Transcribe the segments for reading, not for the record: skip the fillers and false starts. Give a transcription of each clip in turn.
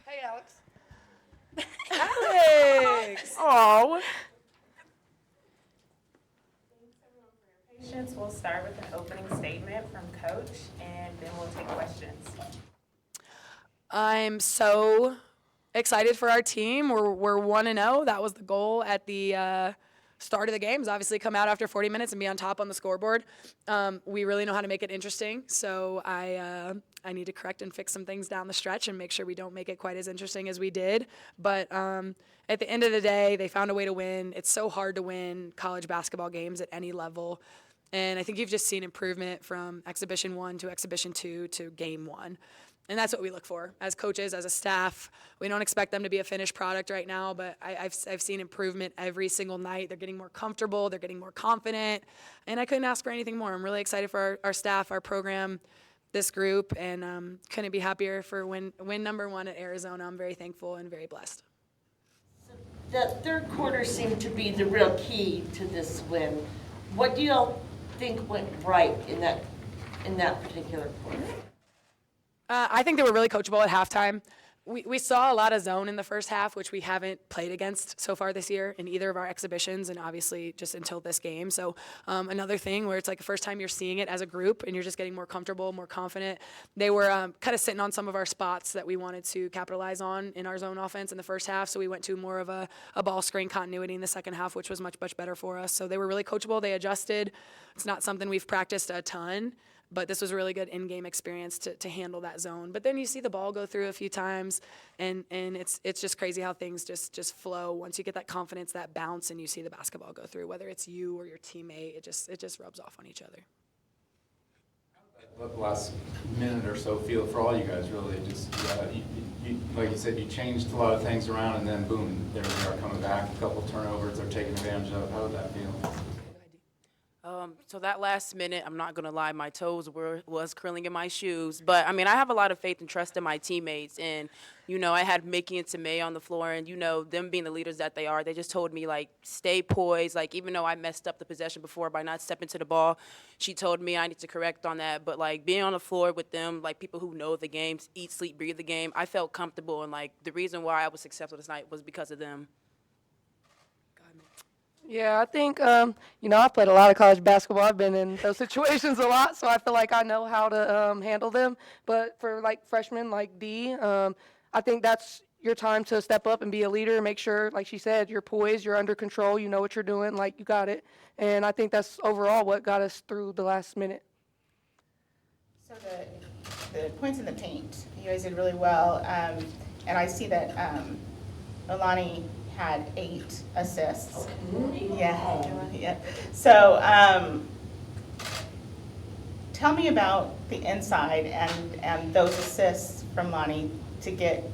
Hey, Alex. Alex! Oh. Patience. We'll start with an opening statement from Coach, and then we'll take questions. I'm so excited for our team. We're 1-0. That was the goal at the start of the games. Obviously, come out after 40 minutes and be on top on the scoreboard. We really know how to make it interesting. So I need to correct and fix some things down the stretch and make sure we don't make it quite as interesting as we did. But at the end of the day, they found a way to win. It's so hard to win college basketball games at any level. And I think you've just seen improvement from Exhibition 1 to Exhibition 2 to Game 1. And that's what we look for as coaches, as a staff. We don't expect them to be a finished product right now, but I've seen improvement every single night. They're getting more comfortable. They're getting more confident. And I couldn't ask for anything more. I'm really excited for our staff, our program, this group, and couldn't be happier for win number 1 at Arizona. I'm very thankful and very blessed. The third quarter seemed to be the real key to this win. What do y'all think went right in that particular quarter? I think they were really coachable at halftime. We saw a lot of zone in the first half, which we haven't played against so far this year in either of our exhibitions, and obviously just until this game. So another thing where it's like the first time you're seeing it as a group and you're just getting more comfortable, more confident. They were kind of sitting on some of our spots that we wanted to capitalize on in our zone offense in the first half, so we went to more of a ball screen continuity in the second half, which was much, much better for us. So they were really coachable. They adjusted. It's not something we've practiced a ton, but this was a really good in-game experience to handle that zone. But then you see the ball go through a few times, and it's just crazy how things just flow. Once you get that confidence, that bounce, and you see the basketball go through, whether it's you or your teammate, it just rubs off on each other. The last minute or so feel for all you guys, really. Just you, like you said, you changed a lot of things around, and then boom, there we are coming back. A couple turnovers they're taking advantage of. How did that feel? So that last minute, I'm not going to lie, my toes was curling in my shoes. But, I mean, I have a lot of faith and trust in my teammates. And, you know, I had Mickey and Trammell on the floor. And, you know, them being the leaders that they are, they just told me, like, stay poised. Like, even though I messed up the possession before by not stepping to the ball, she told me I need to correct on that. But, like, being on the floor with them, like, people who know the games, eat, sleep, breathe the game, I felt comfortable. And, like, the reason why I was successful this night was because of them. Yeah, I think, I've played a lot of college basketball. I've been in those situations a lot, so I feel like I know how to handle them. But for, like, freshmen like D, I think that's your time to step up and be a leader, make sure, like she said, you're poised, you're under control, you know what you're doing, like, you got it. And I think that's overall what got us through the last minute. So the points in the paint, you guys did really well. And I see that Alani had 8 assists. Yeah. So tell me about the inside and those assists from Lonnie to get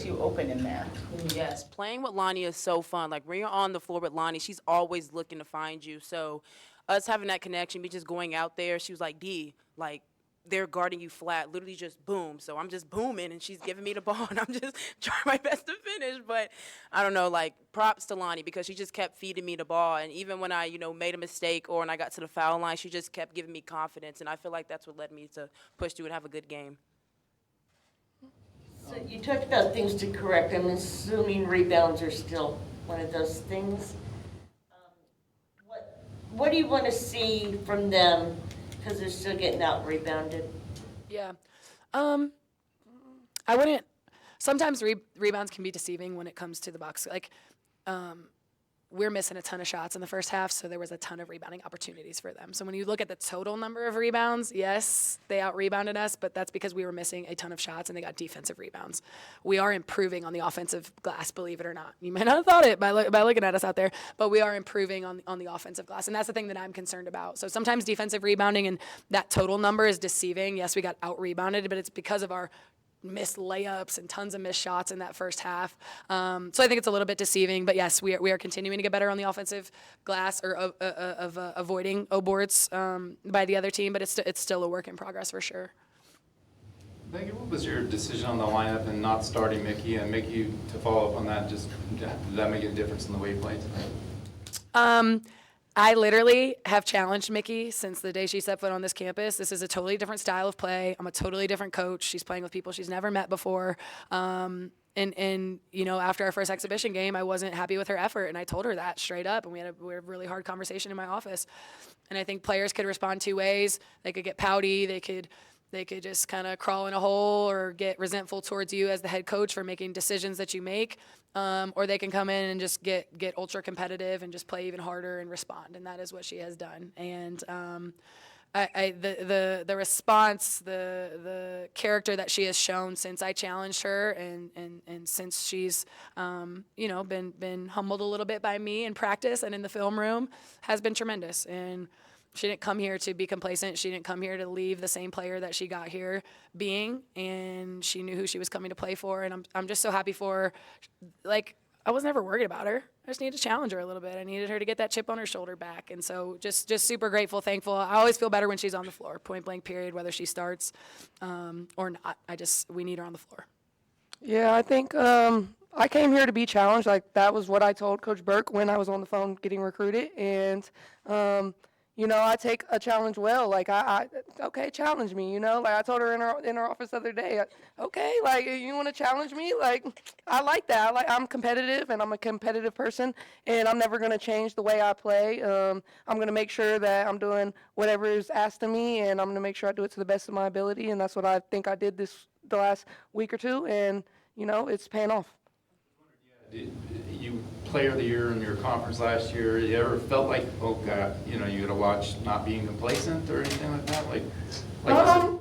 you open in there. Yes, playing with Lonnie is so fun. Like, when you're on the floor with Lonnie, she's always looking to find you. So us having that connection, me just going out there, she was like, D, like, they're guarding you flat, literally just boom. So I'm just booming, and she's giving me the ball, and I'm just trying my best to finish. But I don't know, like, props to Lonnie because she just kept feeding me the ball. And even when I, made a mistake or when I got to the foul line, she just kept giving me confidence. And I feel like that's what led me to push through and have a good game. So you talked about things to correct. I'm assuming rebounds are still one of those things. What do you want to see from them? Because they're still getting out rebounded. Yeah. I wouldn't. Sometimes rebounds can be deceiving when it comes to the box. Like, we're missing a ton of shots in the first half, so there was a ton of rebounding opportunities for them. So when you look at the total number of rebounds, yes, they out-rebounded us, but that's because we were missing a ton of shots and they got defensive rebounds. We are improving on the offensive glass, believe it or not. You might not have thought it by looking at us out there, but we are improving on the offensive glass, and that's the thing that I'm concerned about. So sometimes defensive rebounding and that total number is deceiving. Yes, we got out-rebounded, but it's because of our missed layups and tons of missed shots in that first half. So I think it's a little bit deceiving, but yes, we are continuing to get better on the offensive glass or of avoiding O-boards by the other team, but it's still a work in progress for sure. Becky, what was your decision on the lineup and not starting Mickey and Mickey to follow up on that? Just did that make a difference in the way you played tonight? I literally have challenged Mickey since the day she set foot on this campus. This is a totally different style of play. I'm a totally different coach. She's playing with people she's never met before. And you know, after our first exhibition game, I wasn't happy with her effort, and I told her that straight up, and we had a really hard conversation in my office. And I think players could respond two ways. They could get pouty. They could just kind of crawl in a hole or get resentful towards you as the head coach for making decisions that you make, or they can come in and just get ultra competitive and just play even harder and respond. And that is what she has done. And the response, the character that she has shown since I challenged her, and since she's you know, been humbled a little bit by me in practice and in the film room, has been tremendous. And she didn't come here to be complacent. She didn't come here to leave the same player that she got here being, and she knew who she was coming to play for. And I'm just so happy for her. Like, I was never worried about her. I just needed to challenge her a little bit. I needed her to get that chip on her shoulder back. And so just super grateful, thankful. I always feel better when she's on the floor, point blank period, whether she starts or not. We need her on the floor. Yeah, I think I came here to be challenged. Like, that was what I told Coach Burke when I was on the phone getting recruited. And, you know, I take a challenge well. Like, okay, challenge me, you know. Like, I told her in her office the other day, okay, like, you want to challenge me? Like, I like that. I'm competitive, and I'm a competitive person, and I'm never going to change the way I play. I'm going to make sure that I'm doing whatever is asked of me, and I'm going to make sure I do it to the best of my ability, and that's what I think I did the last week or two, and, you know, it's paying off. You player of the year in your conference last year, you ever felt like, oh God, you know, you got to watch not being complacent or anything like that? Like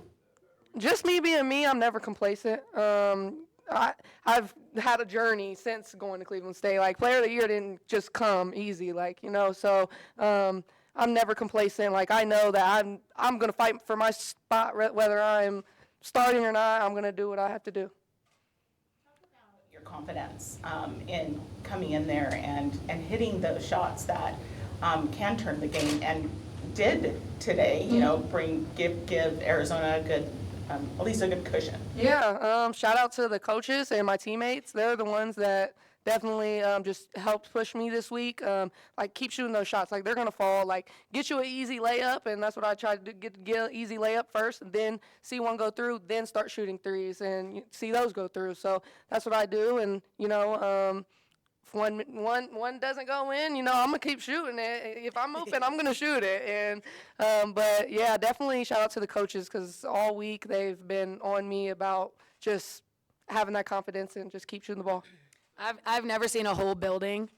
Just me being me, I'm never complacent. I've had a journey since going to Cleveland State. Like, player of the year didn't just come easy, like, you know, so I'm never complacent. Like, I know that I'm going to fight for my spot, whether I'm starting or not. I'm going to do what I have to do. Your confidence in coming in there and hitting those shots that can turn the game, and did today, you know, give Arizona a good, at least a good cushion. Yeah, shout out to the coaches and my teammates. They're the ones that definitely just helped push me this week. Like, keep shooting those shots. Like, they're going to fall. Like, get you an easy layup, and that's what I tried to do, get an easy layup first, and then see one go through, then start shooting threes and see those go through. So that's what I do, and, you know, if one doesn't go in, you know, I'm going to keep shooting it. If I'm open, I'm going to shoot it. And but, yeah, definitely shout out to the coaches, because all week they've been on me about just having that confidence and just keep shooting the ball. I've never seen a whole building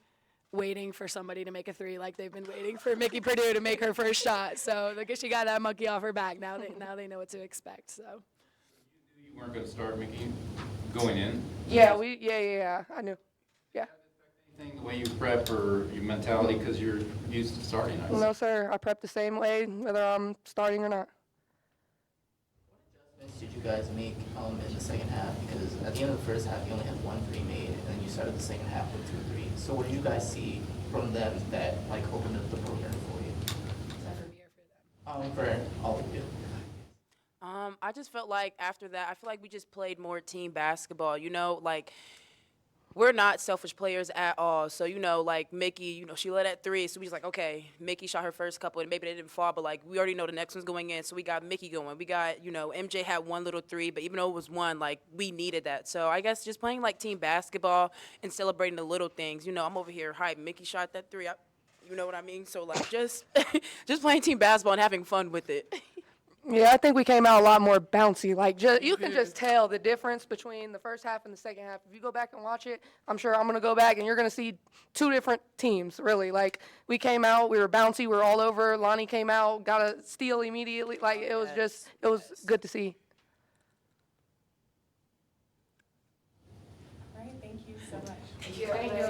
waiting for somebody to make a three like they've been waiting for Mickey Perdue to make her first shot. So I guess she got that monkey off her back. Now they know what to expect. So you weren't going to start Mickey going in? Yeah, I knew. Yeah. Anything the way you prep or your mentality because you're used to starting? No, sir. I prep the same way, whether I'm starting or not. What adjustments did you guys make in the second half? Because at the end of the first half, you only had 1 3 made, and then you started the second half with 2 3. So what did you guys see from them that like opened up the program for you? For all of you. I just felt like after that, I feel like we just played more team basketball. You know, like, we're not selfish players at all. So, you know, like Mickey, you know, she let at 3. So we was like, okay, Mickey shot her first couple and maybe they didn't fall, but like we already know the next one's going in. So we got Mickey going. We got, you know, MJ had 1 little 3, but even though it was 1, like we needed that. So I guess just playing like team basketball and celebrating the little things. You know, I'm over here hype. Mickey shot that 3. You know what I mean? So like just playing team basketball and having fun with it. Yeah, I think we came out a lot more bouncy. Like, you can just tell the difference between the first half and the second half. If you go back and watch it, I'm sure I'm going to go back, and you're going to see 2 different teams, really. Like, we came out, we were bouncy, we were all over. Lonnie came out, got a steal immediately. Like, it was good to see. All right, thank you so much. Thank you.